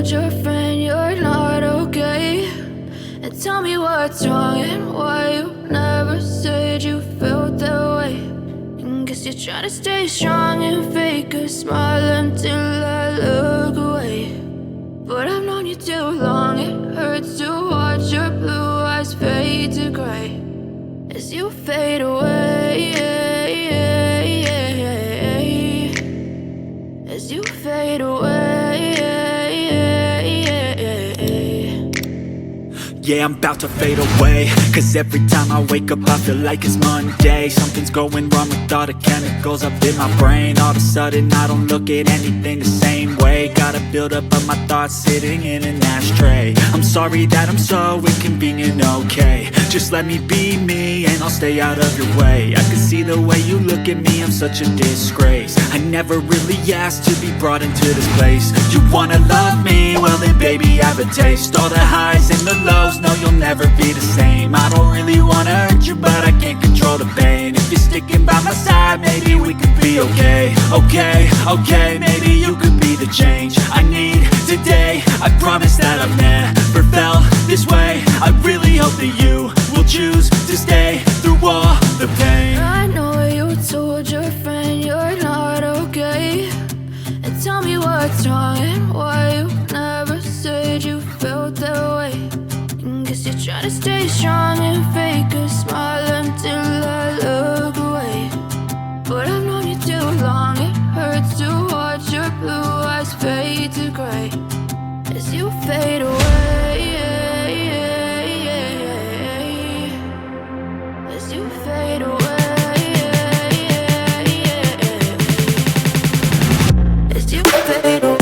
told your friend you're not okay? And tell me what's wrong and why you never said you felt that way. And guess you're trying to stay strong and fake a smile until I look away. But I've known you too long, it hurts to watch your blue eyes fade to gray as you fade away, as you fade away. Yeah, I'm about to fade away, cause every time I wake up I feel like it's Monday. Something's going wrong with all the chemicals up in my brain. All of a sudden I don't look at anything the same way. Got a build-up of my thoughts sitting in an ashtray. I'm sorry that I'm so inconvenient, okay? Just let me be me and I'll stay out of your way. I can see the way you look at me, I'm such a disgrace. I never really asked to be brought into this place. You wanna love me? Well then baby, have a taste. All the highs and the lows, no, you'll never be the same. I don't really wanna hurt you, but I can't control the pain. If you're sticking by my side, maybe we could be okay. Okay, maybe you could be the change I need today. I promise that I've never felt this way. I really hope that you will choose to stay through all the pain. I know you told your friend you're not okay. And tell me what's wrong and why you never said you felt that way. Guess you're trying to stay strong and fake a smile until I look away. But I've known you too long, it hurts to watch your blue eyes fade to gray as you fade away, as you fade away, as you fade away.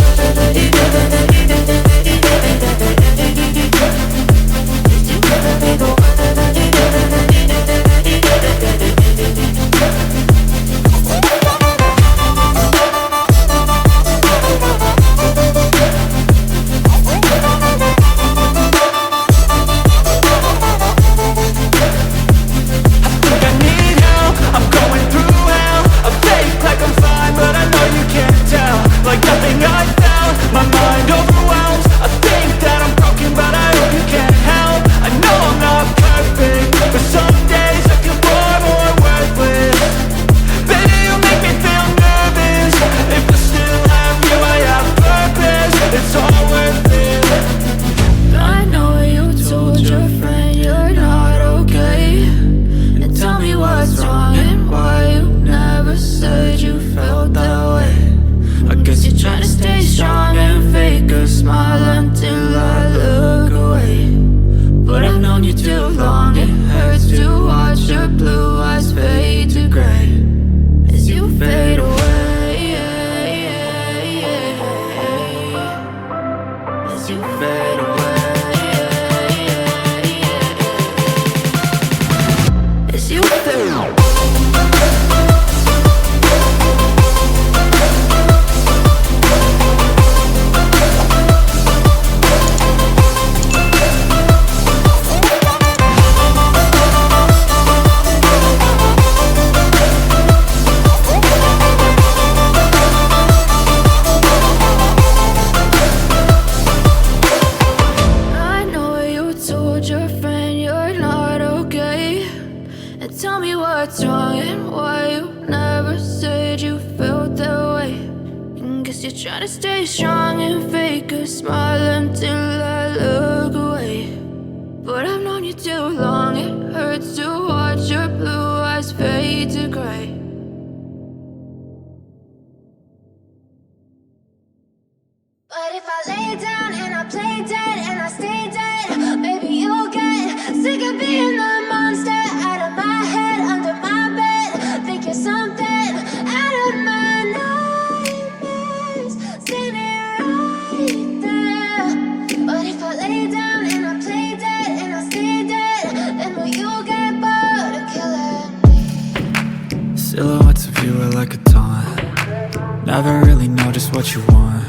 Silhouettes of you are like a taunt. Never really know just what you want.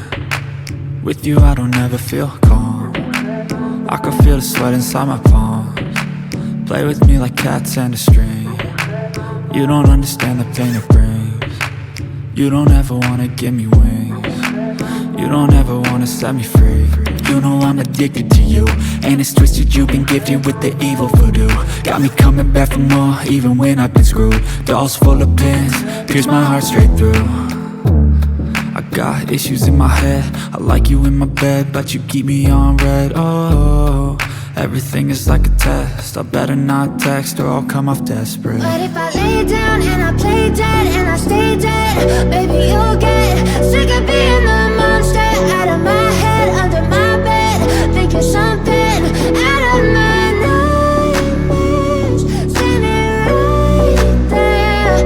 With you I don't ever feel calm. I can feel the sweat inside my palms. Play with me like cats and a string. You don't understand the pain it brings. You don't ever wanna give me wings. You don't ever wanna set me free. You know I'm addicted to you, and it's twisted, you've been gifted with the evil voodoo. Got me coming back for more, even when I've been screwed. Dolls full of pins, pierce my heart straight through. I got issues in my head, I like you in my bed, but you keep me on red. Oh, everything is like a test, I better not text or I'll come off desperate. But if I lay down and I play dead and I stay dead, baby, you'll get sick of being the monster out of my head, under my bed, thinking something out of my nightmares, standing right there.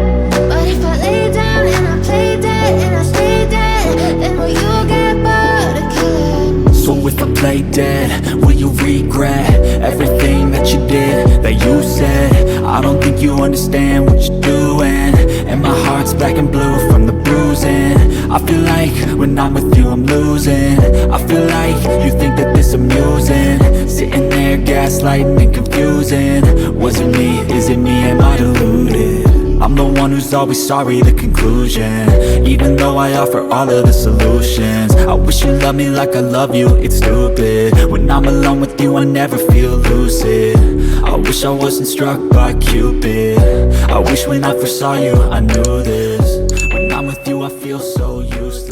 But if I lay down and I play dead and I stay dead, then will you get bored of killing? So if I play dead, will you regret everything that you did, that you said? I don't think you understand what you're doing, and my heart's black and blue from the bruising. I feel like when I'm with you I'm losing. I feel like you think that this amusing, sitting there gaslighting and confusing. Was it me? Is it me? Am I deluded? I'm the one who's always sorry, the conclusion, even though I offer all of the solutions. I wish you loved me like I love you, it's stupid. When I'm alone with you I never feel lucid. I wish I wasn't struck by Cupid. I wish when I first saw you I knew this. When I'm with you I feel so useless.